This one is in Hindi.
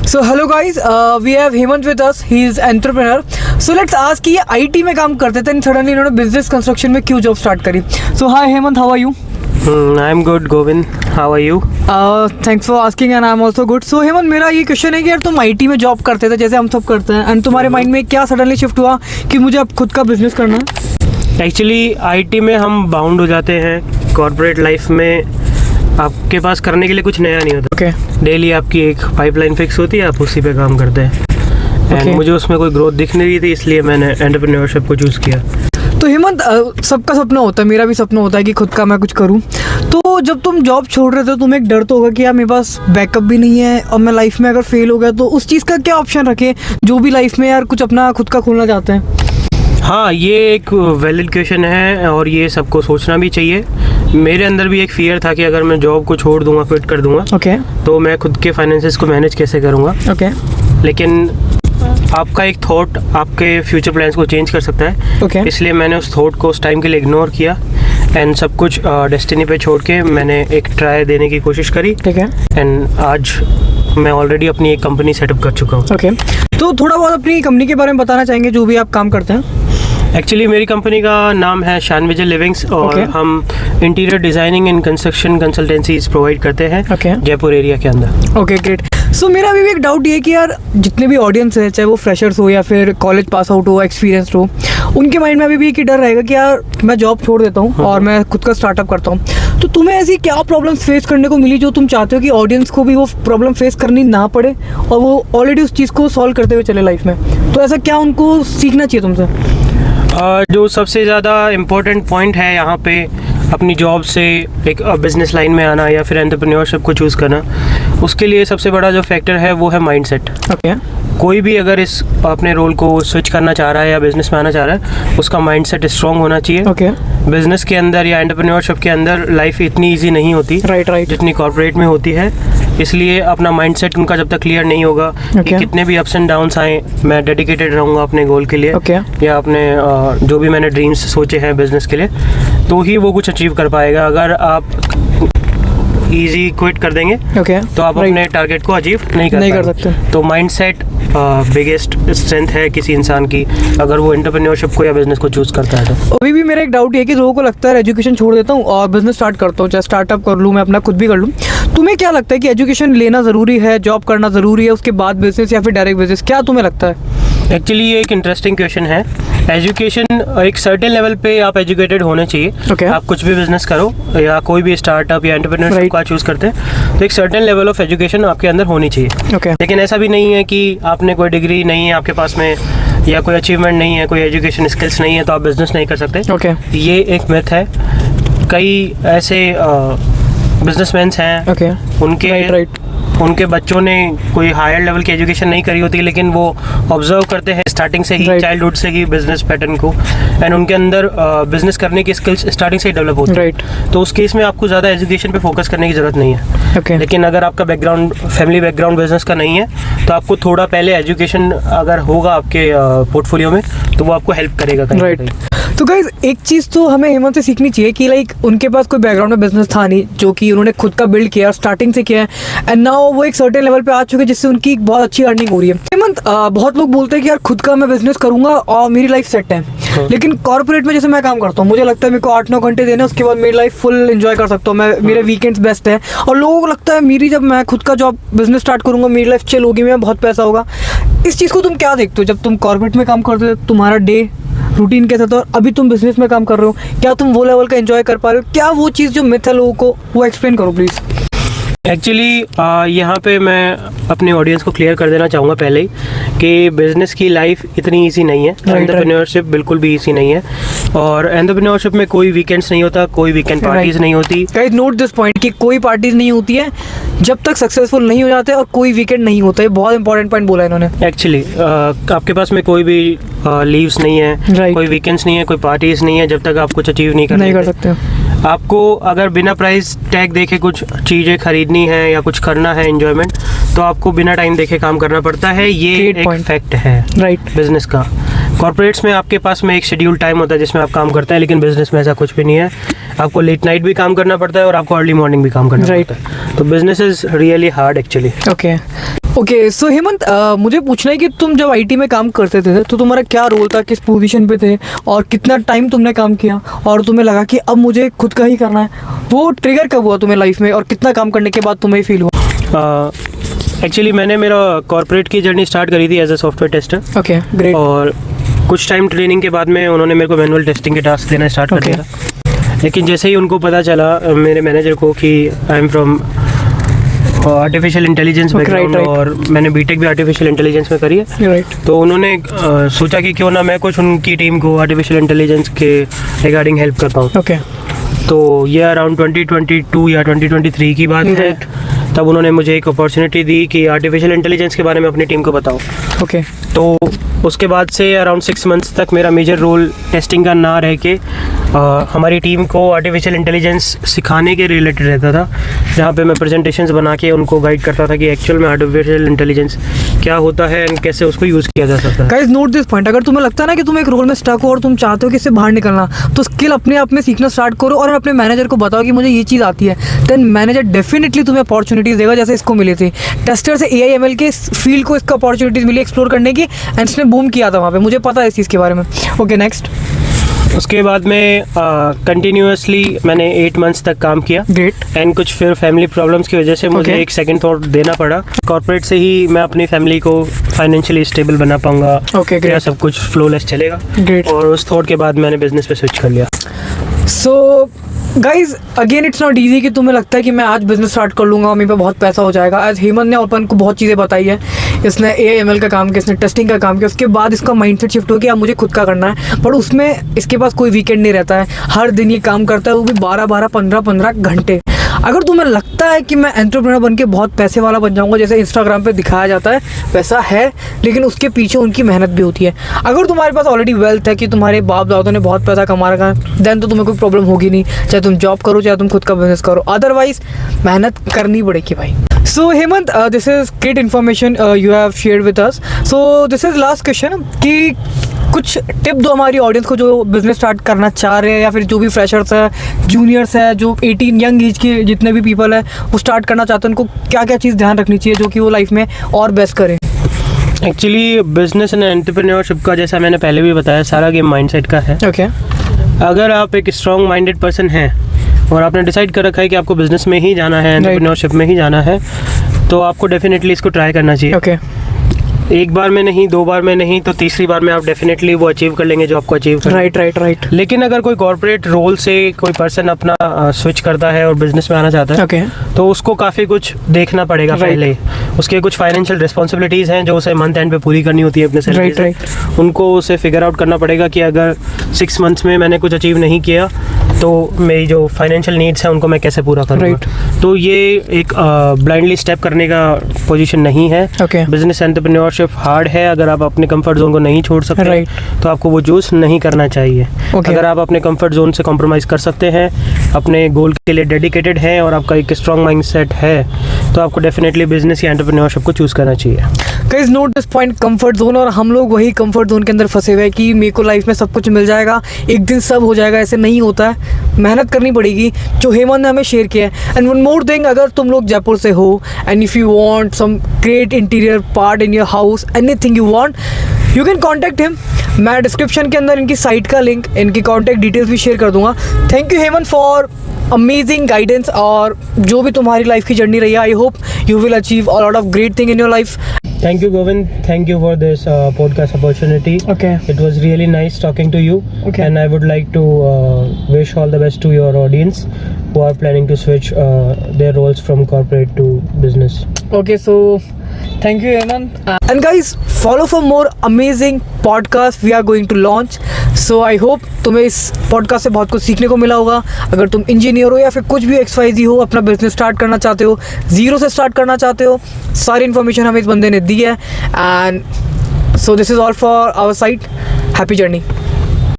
So hello guys, we have Hemant with us. He is entrepreneur. So let's ask कि ये IT में काम करते थे, सडनली इन्होंने बिजनेस कंस्ट्रक्शन में क्यों जॉब स्टार्ट करी? So hi Hemant, how are you? I'm good, Govind. How are you? Thanks for asking and I'm also good. So Hemant, मेरा ये क्वेश्चन है कि यार तुम IT में जॉब करते थे जैसे हम सब करते हैं, एंड तुम्हारे माइंड में क्या सडनली शिफ्ट हुआ कि मुझे अब खुद का बिजनेस करना है? एक्चुअली IT में हम बाउंड हो जाते हैं। कॉर्पोरेट लाइफ में आपके पास करने के लिए कुछ नया नहीं होता। ओके। डेली आपकी एक पाइपलाइन फिक्स होती है, आप उसी पे काम करते हैं। एंड मुझे उसमें कोई ग्रोथ दिख नहीं रही थी, इसलिए मैंने एंटरप्रेन्योरशिप को चूज़ किया। तो हेमंत, सबका सपना होता है, मेरा भी सपना होता है कि खुद का मैं कुछ करूं। तो जब तुम जॉब छोड़ रहे थे तुम्हें एक डर तो होगा कि यार मेरे पास बैकअप भी नहीं है और मैं लाइफ में अगर फेल हो गया तो उस चीज़ का क्या ऑप्शन रखे जो भी लाइफ में यार कुछ अपना खुद का खोलना चाहते हैं? हाँ, ये एक वैलिड क्वेश्चन है और ये सबको सोचना भी चाहिए। मेरे अंदर भी एक फियर था कि अगर मैं जॉब को छोड़ दूंगा, क्विट कर दूंगा, तो मैं खुद के फाइनेंसेस को मैनेज कैसे करूंगा। लेकिन आपका एक थॉट आपके फ्यूचर प्लान्स को चेंज कर सकता है। इसलिए मैंने उस थॉट को उस टाइम के लिए इग्नोर किया एंड सब कुछ डेस्टिनी पे छोड़ के मैंने एक ट्राई देने की कोशिश करी। ठीक है। एंड आज मैं ऑलरेडी अपनी एक कंपनी सेटअप कर चुका हूँ। तो थोड़ा बहुत अपनी कंपनी के बारे में बताना चाहेंगे, जो भी आप काम करते हैं? एक्चुअली मेरी कंपनी का नाम है शान विजय लिविंग्स और हम interior designing and construction consultancies provide करते हैं जयपुर एरिया के अंदर। Okay, great. सो मेरा भी एक डाउट ये है कि यार जितने भी ऑडियंस है, चाहे वो फ्रेशर्स हो या फिर कॉलेज पास आउट हो, एक्सपीरियंस्ड हो, उनके माइंड में अभी भी एक ही डर रहेगा कि यार मैं जॉब छोड़ देता हूँ और मैं खुद का स्टार्टअप करता हूँ। तो तुम्हें ऐसी क्या प्रॉब्लम्स फेस करने को मिली जो तुम चाहते हो कि ऑडियंस को भी वो प्रॉब्लम फेस करनी ना पड़े और वो ऑलरेडी उस चीज़ को सॉल्व करते हुए चले लाइफ में? तो ऐसा क्या उनको सीखना चाहिए तुमसे? जो सबसे ज़्यादा इम्पोर्टेंट पॉइंट है यहाँ पे अपनी जॉब से एक बिज़नेस लाइन में आना या फिर एंटरप्रेन्योरशिप को चूज़ करना, उसके लिए सबसे बड़ा जो फैक्टर है वो है माइंडसेट। कोई भी अगर इस अपने रोल को स्विच करना चाह रहा है या बिज़नेस में आना चाह रहा है, उसका माइंडसेट स्ट्रॉन्ग होना चाहिए। बिज़नेस के अंदर या एंटरप्रेन्योरशिप के अंदर लाइफ इतनी ईजी नहीं होती जितनी कॉर्पोरेट में होती है। इसलिए अपना माइंडसेट उनका जब तक क्लियर नहीं होगा कि कितने भी अप्स एंड डाउन्स आए, मैं डेडिकेटेड रहूँगा अपने गोल के लिए या अपने जो भी मैंने ड्रीम्स सोचे हैं बिज़नेस के लिए, तो ही वो कुछ अचीव कर पाएगा। अगर आप इजी क्विट कर देंगे तो आप अपने टारगेट को अचीव नहीं कर सकते। तो माइंडसेट बिगेस्ट स्ट्रेंथ है किसी इंसान की, अगर वो एंटरप्रेन्योरशिप को या बिजनेस को चूज करता है। तो अभी भी मेरा एक डाउट ये है कि लोगों को लगता है एजुकेशन छोड़ देता हूँ और बिजनेस स्टार्ट करता हूँ, चाहे स्टार्टअप कर लूँ, मैं अपना खुद भी कर लूँ। तुम्हें क्या लगता है कि एजुकेशन लेना ज़रूरी है, जॉब करना ज़रूरी है, उसके बाद बिजनेस या फिर डायरेक्ट बिजनेस, क्या तुम्हें लगता है? एक्चुअली ये एक इंटरेस्टिंग क्वेश्चन है। एजुकेशन एक सर्टेन लेवल पे आप एजुकेटेड होने चाहिए। आप कुछ भी बिजनेस करो या कोई भी स्टार्टअप या एंटरप्रेन्योरशिप का चूज करते हैं तो एक सर्टेन लेवल ऑफ एजुकेशन आपके अंदर होनी चाहिए। लेकिन ऐसा भी नहीं है कि आपने कोई डिग्री नहीं है आपके पास में या कोई अचीवमेंट नहीं है, कोई एजुकेशन स्किल्स नहीं है तो आप बिजनेस नहीं कर सकते। ये एक मिथ है। कई ऐसे बिजनेसमैन हैं उनके बच्चों ने कोई हायर लेवल की एजुकेशन नहीं करी होती, लेकिन वो ऑब्जर्व करते हैं स्टार्टिंग से ही, चाइल्डहुड से ही बिजनेस पैटर्न को, एंड उनके अंदर बिजनेस करने की स्किल्स स्टार्टिंग से ही डेवलप होती है। तो उस केस में आपको ज़्यादा एजुकेशन पे फोकस करने की ज़रूरत नहीं है। लेकिन अगर आपका बैकग्राउंड, फैमिली बैकग्राउंड बिजनेस का नहीं है तो आपको थोड़ा पहले एजुकेशन अगर होगा आपके पोर्टफोलियो में तो वो आपको हेल्प करेगा कहीं। तो गाइस, एक चीज़ तो हमें हेमंत से सीखनी चाहिए कि लाइक उनके पास कोई बैकग्राउंड में बिजनेस था नहीं, जो कि उन्होंने खुद का बिल्ड किया, स्टार्टिंग से किया है, एंड नाउ वो एक सर्टेन लेवल पे आ चुके हैं जिससे उनकी बहुत अच्छी अर्निंग हो रही है। हेमंत, बहुत लोग बोलते हैं कि यार खुद का मैं बिजनेस करूंगा और मेरी लाइफ सेट है। लेकिन कॉर्पोरेट में जैसे मैं काम करता हूँ, मुझे लगता है मेरे को 8-9 घंटे देने, उसके बाद मेरी लाइफ फुल एंजॉय कर सकता हूँ मैं, मेरे वीकेंड्स बेस्ट है। और लोगों को लगता है मेरी जब मैं खुद का जॉब बिजनेस स्टार्ट करूंगा मेरी लाइफ चिल होगी, मैं बहुत पैसा होगा। इस चीज़ को तुम क्या देखते हो? जब तुम कॉर्पोरेट में काम करते हो तुम्हारा डे रूटीन कैसा था और अभी तुम बिजनेस में काम कर रहे हो, क्या तुम वो लेवल का एंजॉय कर पा रहे हो? क्या वो चीज़ जो मिथ है लोगों को, वो एक्सप्लेन करो प्लीज़। एक्चुअली यहाँ पे मैं अपने ऑडियंस को क्लियर कर देना चाहूँगा पहले ही कि बिज़नेस की लाइफ इतनी इजी नहीं है। एंटरप्रेन्योरशिप बिल्कुल भी इजी नहीं है और एंटरप्रेन्योरशिप में कोई वीकेंड्स नहीं होता, कोई वीकेंड पार्टीज नहीं होती। गाइस, नोट दिस पॉइंट कि कोई पार्टीज नहीं होती है जब तक सक्सेसफुल नहीं हो जाते और कोई वीकेंड नहीं होता है। बहुत इंपॉर्टेंट पॉइंट बोला इन्होंने। एक्चुअली आपके पास में कोई भी लीव्स नहीं है, कोई वीकेंड्स नहीं है, कोई पार्टीज नहीं है जब तक आप कुछ अचीव नहीं कर सकते। आपको अगर बिना प्राइस टैग देखे कुछ चीज़ें खरीदनी है या कुछ करना है एंजॉयमेंट, तो आपको बिना टाइम देखे काम करना पड़ता है। ये एक फैक्ट है बिजनेस का। कॉर्पोरेट्स में आपके पास में एक शेड्यूल टाइम होता है जिसमें आप काम करते हैं, लेकिन बिजनेस में ऐसा कुछ भी नहीं है। आपको लेट नाइट भी काम करना पड़ता है और आपको अर्ली मॉर्निंग भी काम करना पड़ता है। तो business is really hard actually. Okay so Hemant, मुझे पूछना है कि तुम जब आईटी में काम करते थे तो तुम्हारा क्या रोल था, किस पोजीशन पे थे और कितना टाइम तुमने काम किया और तुम्हें लगा कि अब मुझे खुद का ही करना है? वो ट्रिगर कब हुआ तुम्हें लाइफ में और कितना काम करने के बाद तुम्हें फील हुआ? एक्चुअली मैंने मेरा कॉर्पोरेट की जर्नी स्टार्ट करी थी as a software tester. Okay great. और कुछ टाइम ट्रेनिंग के बाद में उन्होंने मेरे को मैनुअल टेस्टिंग के टास्क देना स्टार्ट कर दिया था। लेकिन जैसे ही उनको पता चला मेरे मैनेजर को कि I am from artificial intelligence background और मैंने बीटेक भी आर्टिफिशियल इंटेलिजेंस में करी है, तो उन्होंने सोचा कि क्यों ना मैं कुछ उनकी टीम को आर्टिफिशियल इंटेलिजेंस के रिगार्डिंग हेल्प कर पाऊँ। तो ये अराउंड 2022 या 2023 की बात है। तब उन्होंने मुझे एक अपॉर्चुनिटी दी कि आर्टिफिशियल इंटेलिजेंस के बारे में अपनी टीम को बताओ। तो उसके बाद से अराउंड 6 मंथ्स तक मेरा मेजर रोल टेस्टिंग का ना रह के हमारी टीम को आर्टिफिशियल इंटेलिजेंस सिखाने के रिलेटेड रहता था, जहाँ पे मैं प्रेजेंटेशंस बना के उनको गाइड करता था कि एक्चुअल में आर्टिफिशियल इंटेलिजेंस क्या होता है एंड कैसे उसको यूज़ किया जा सकता है। गाइस नोट दिस पॉइंट, अगर तुम्हें लगता है ना कि तुम एक रोल में स्टक हो और तुम चाहते हो कि इससे बाहर निकलना, तो स्किल अपने आप में सीखना स्टार्ट करो और अपने मैनेजर को बताओ कि मुझे ये चीज़ आती है। देन मैनेजर डेफिनेटली तुम्हें अपॉर्चुनिटीज़ देगा, जैसे इसको मिली थी टेस्टर से AI/ML के फील्ड को इसको अपॉर्चुनिटीज़ मिली एक्सप्लोर करने की एंड इसने बूम किया था वहाँ पे, मुझे पता है इस चीज़ के बारे में। Okay next. उसके बाद में कंटिन्यूसली मैंने 8 मंथ्स तक काम किया। ग्रेट। एंड कुछ फिर फैमिली प्रॉब्लम्स की वजह से मुझे एक सेकंड थॉट देना पड़ा, कॉर्पोरेट से ही मैं अपनी फैमिली को फाइनेंशियली स्टेबल बना पाऊंगा, या सब कुछ फ्लोलेस चलेगा। ग्रेट। और उस थॉट के बाद मैंने बिजनेस पे स्विच कर लिया। So guys again it's not easy कि तुम्हें लगता है कि मैं आज बिजनेस स्टार्ट कर लूँगा और मेरे पे बहुत पैसा हो जाएगा। आज हेमंत ने अपन को बहुत चीज़ें बताई है, इसने AI/ML का काम किया, इसने टेस्टिंग का काम किया, उसके बाद इसका माइंडसेट शिफ्ट हो गया अब मुझे खुद का करना है। पर उसमें इसके पास कोई वीकेंड नहीं रहता है, हर दिन ये काम करता है, वो भी 12-12 15-15 घंटे। अगर तुम्हें लगता है कि मैं एंटरप्रेन्योर बन के बहुत पैसे वाला बन जाऊंगा जैसे इंस्टाग्राम पे दिखाया जाता है, वैसा है, लेकिन उसके पीछे उनकी मेहनत भी होती है। अगर तुम्हारे पास ऑलरेडी वेल्थ है कि तुम्हारे बाप दादों ने बहुत पैसा कमा रखा है, देन तो तुम्हें कोई प्रॉब्लम होगी नहीं, चाहे तुम जॉब करो चाहे तुम खुद का बिजनेस करो, अदरवाइज मेहनत करनी पड़ेगी भाई। So Hemant, this is great information you have shared with us. So this is last question कि कुछ टिप दो हमारी ऑडियंस को जो बिजनेस स्टार्ट करना चाह रहे हैं, या फिर जो भी फ्रेशर्स है, जूनियर्स है, जो 18 यंग एज के जितने भी पीपल है वो स्टार्ट करना चाहते हैं, उनको क्या क्या चीज़ ध्यान रखनी चाहिए जो कि वो लाइफ में और बेस्ट करें? एक्चुअली बिजनेस एंड एंटरप्रेन्योरशिप का, जैसा मैंने पहले भी बताया, सारा गेम माइंडसेट का है। ओके। अगर आप एक स्ट्रॉन्ग माइंडेड पर्सन हैं और आपने डिसाइड कर रखा है कि आपको बिजनेस में ही जाना है, एंटरप्रेन्योरशिप में ही जाना है, तो आपको डेफिनेटली इसको ट्राई करना चाहिए। ओके। एक बार में नहीं, 2 बार में नहीं, तो तीसरी बार में आप डेफिनेटली वो अचीव कर लेंगे जो आपको अचीव करना है। राइट। लेकिन अगर कोई कॉर्पोरेट रोल से कोई पर्सन अपना स्विच करता है और बिजनेस में आना चाहता है, तो उसको काफ़ी कुछ देखना पड़ेगा पहले। उसके कुछ फाइनेंशियल रिस्पॉन्सिबिलिटीज़ हैं जो उसे मंथ एंड पे पूरी करनी होती है अपने सैलरी से। उनको उसे फिगर आउट करना पड़ेगा कि अगर 6 मंथ्स में मैंने कुछ अचीव नहीं किया तो मेरी जो फाइनेंशियल नीड्स हैं उनको मैं कैसे पूरा करूँगा। तो ये एक ब्लाइंडली स्टेप करने का पोजीशन नहीं है। बिजनेस एंटरप्रेन्योरशिप हार्ड है, अगर आप अपने कंफर्ट जोन को नहीं छोड़ सकते तो आपको वो चूज नहीं करना चाहिए। अगर आप अपने कंफर्ट जोन से कॉम्प्रोमाइज कर सकते हैं, अपने गोल के लिए डेडिकेटेड हैं और आपका एक स्ट्रॉन्ग माइंडसेट है, तो आपको डेफिनेटली बिजनेस या एंटरप्रेन्योरशिप को चूज करना चाहिए। Guys note this point, comfort zone, और हम लोग वही कंफर्ट जोन के अंदर फंसे हुए हैं कि मेरे को लाइफ में सब कुछ मिल जाएगा, एक दिन सब हो जाएगा, ऐसे नहीं होता है। मेहनत करनी पड़ेगी, जो हेमंत ने हमें शेयर किया है। एंड वन मोर थिंग, अगर तुम लोग जयपुर से हो and if you want some great interior part in your house, anything you want, you can contact him. मैं डिस्क्रिप्शन के अंदर इनकी साइट का लिंक, इनकी कॉन्टैक्ट डिटेल्स भी शेयर कर दूंगा। Thank you Hemant for amazing guidance, और जो भी तुम्हारी लाइफ की जर्नी रही है, I hope you will achieve a lot of great thing in your life. Thank you, Govind. Thank you for this podcast opportunity. Okay. It was really nice talking to you. Okay. And I would like to wish all the best to your audience who are planning to switch their roles from corporate to business. Okay, so thank you, Hemant. And guys, follow for more amazing podcasts we are going to launch. So I hope तुम्हें इस पॉडकास्ट से बहुत कुछ सीखने को मिला होगा। अगर तुम इंजीनियर हो या फिर कुछ भी XYZ हो, अपना बिजनेस स्टार्ट करना चाहते हो, जीरो से स्टार्ट करना चाहते हो, सारी इन्फॉर्मेशन हमें इस बंदे ने दी है। And so this is all for our site. Happy journey.